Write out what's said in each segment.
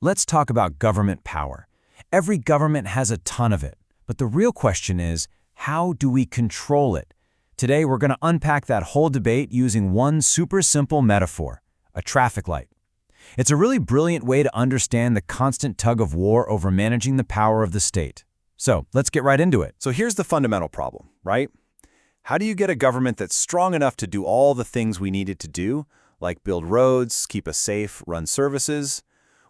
Let's talk about government power. Every government has a ton of it, but the real question is, how do we control it? Today, we're going to unpack that whole debate using one super simple metaphor, a traffic light. It's a really brilliant way to understand the constant tug of war over managing the power of the state. So let's get right into it. So here's the fundamental problem, right? How do you get a government that's strong enough to do all the things we need it to do, like build roads, keep us safe, run services,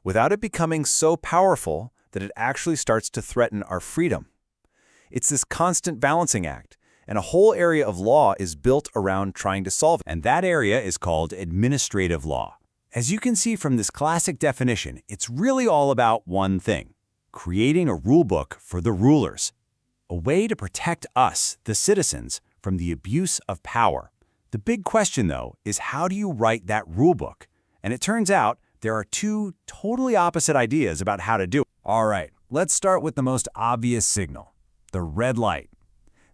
without it becoming so powerful that it actually starts to threaten our freedom? It's this constant balancing act, and a whole area of law is built around trying to solve it. And that area is called administrative law. As you can see from this classic definition, it's really all about one thing: creating a rulebook for the rulers, a way to protect us, the citizens, from the abuse of power. The big question, though, is how do you write that rulebook? And it turns out there are two totally opposite ideas about how to do it. All right, let's start with the most obvious signal, the red light.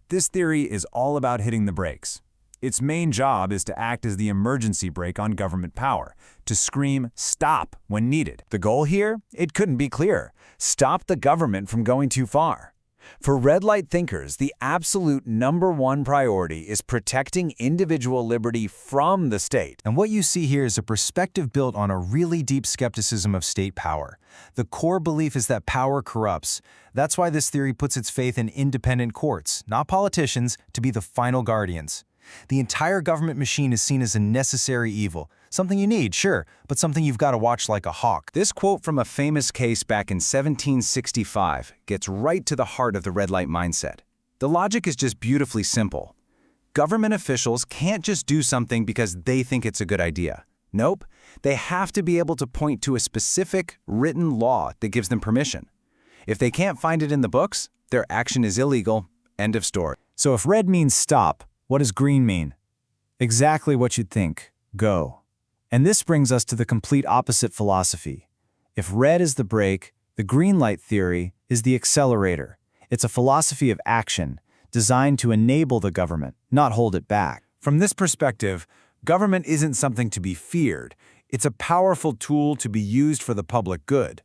This theory is all about hitting the brakes. Its main job is to act as the emergency brake on government power, to scream stop when needed. The goal here? It couldn't be clearer. Stop the government from going too far. For red light thinkers, the absolute #1 priority is protecting individual liberty from the state. And what you see here is a perspective built on a really deep skepticism of state power. The core belief is that power corrupts. That's why this theory puts its faith in independent courts, not politicians, to be the final guardians. The entire government machine is seen as a necessary evil. Something you need, sure, but something you've got to watch like a hawk. This quote from a famous case back in 1765 gets right to the heart of the red light mindset. The logic is just beautifully simple. Government officials can't just do something because they think it's a good idea. Nope, they have to be able to point to a specific written law that gives them permission. If they can't find it in the books, their action is illegal. End of story. So if red means stop, what does green mean? Exactly what you'd think: go. And this brings us to the complete opposite philosophy. If red is the brake, the green light theory is the accelerator. It's a philosophy of action designed to enable the government, not hold it back. From this perspective, government isn't something to be feared. It's a powerful tool to be used for the public good.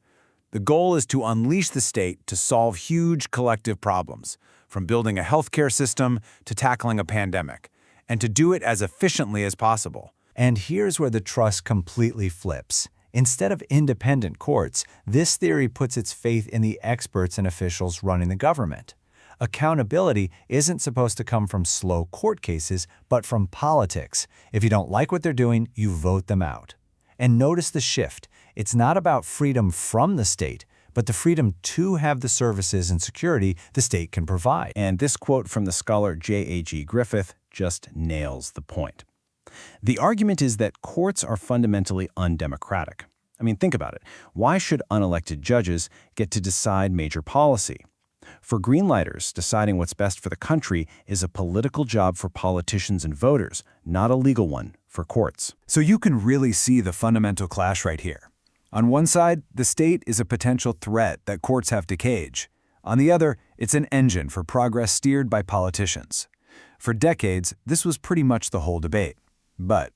The goal is to unleash the state to solve huge collective problems, from building a healthcare system to tackling a pandemic, and to do it as efficiently as possible. And here's where the trust completely flips. Instead of independent courts, this theory puts its faith in the experts and officials running the government. Accountability isn't supposed to come from slow court cases, but from politics. If you don't like what they're doing, you vote them out. And notice the shift. It's not about freedom from the state, but the freedom to have the services and security the state can provide. And this quote from the scholar J.A.G. Griffith just nails the point. The argument is that courts are fundamentally undemocratic. I mean, think about it. Why should unelected judges get to decide major policy? For greenlighters, deciding what's best for the country is a political job for politicians and voters, not a legal one for courts. So you can really see the fundamental clash right here. On one side, the state is a potential threat that courts have to cage. On the other, it's an engine for progress steered by politicians. For decades, this was pretty much the whole debate. But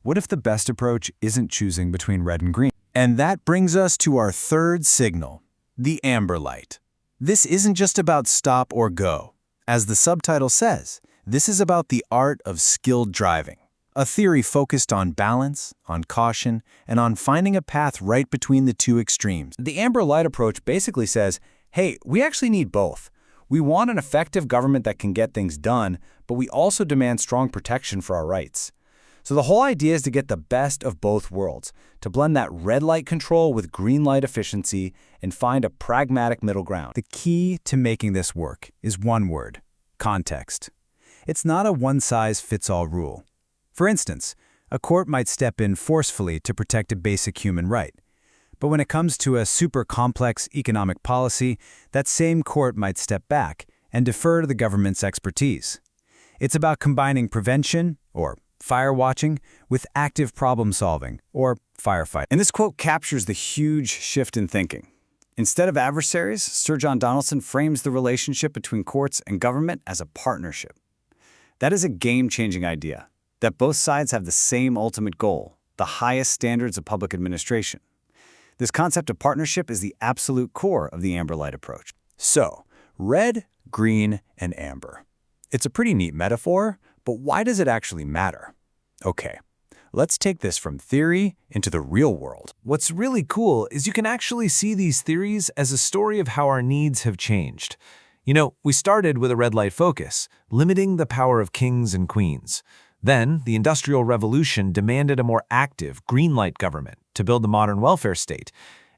what if the best approach isn't choosing between red and green? And that brings us to our third signal, the amber light. This isn't just about stop or go. As the subtitle says, this is about the art of skilled driving, a theory focused on balance, on caution, and on finding a path right between the two extremes. The amber light approach basically says, hey, we actually need both. We want an effective government that can get things done, but we also demand strong protection for our rights. So the whole idea is to get the best of both worlds, to blend that red light control with green light efficiency and find a pragmatic middle ground. The key to making this work is one word: context. It's not a one-size-fits-all rule. For instance, a court might step in forcefully to protect a basic human right. But when it comes to a super complex economic policy, that same court might step back and defer to the government's expertise. It's about combining prevention, or fire watching, with active problem solving, or firefighting. And this quote captures the huge shift in thinking. Instead of adversaries, Sir John Donaldson frames the relationship between courts and government as a partnership. That is a game-changing idea, that both sides have the same ultimate goal, the highest standards of public administration. This concept of partnership is the absolute core of the amber light approach. So, red, green, and amber. It's a pretty neat metaphor, but why does it actually matter? Okay, let's take this from theory into the real world. What's really cool is you can actually see these theories as a story of how our needs have changed. You know, we started with a red light focus, limiting the power of kings and queens. Then, the Industrial Revolution demanded a more active, green light government to build the modern welfare state.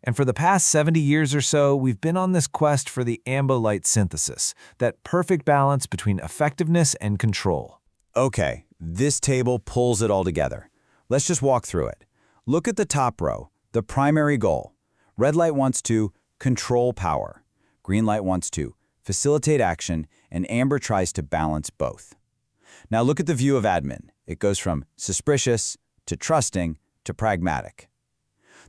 And for the past 70 years or so, we've been on this quest for the amber light synthesis, that perfect balance between effectiveness and control. Okay, this table pulls it all together. Let's just walk through it. Look at the top row, the primary goal. Red light wants to control power. Green light wants to facilitate action, and amber tries to balance both. Now look at the view of admin. It goes from suspicious to trusting to pragmatic.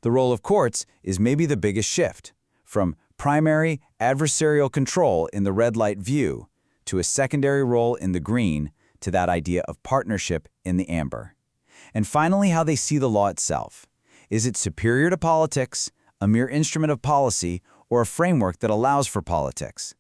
The role of courts is maybe the biggest shift, from primary adversarial control in the red light view to a secondary role in the green to that idea of partnership in the amber. And finally, how they see the law itself. Is it superior to politics, a mere instrument of policy, or a framework that allows for politics?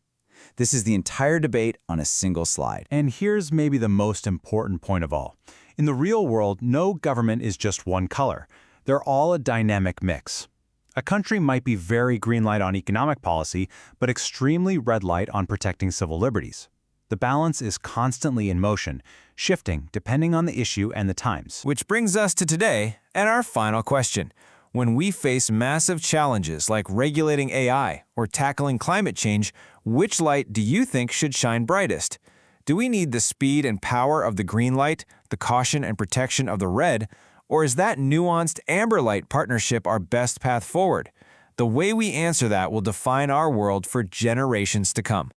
This is the entire debate on a single slide. And here's maybe the most important point of all. In the real world, no government is just one color. They're all a dynamic mix. A country might be very green light on economic policy, but extremely red light on protecting civil liberties. The balance is constantly in motion, shifting depending on the issue and the times. Which brings us to today and our final question. When we face massive challenges like regulating AI or tackling climate change, which light do you think should shine brightest? Do we need the speed and power of the green light, the caution and protection of the red, or is that nuanced amber light partnership our best path forward? The way we answer that will define our world for generations to come.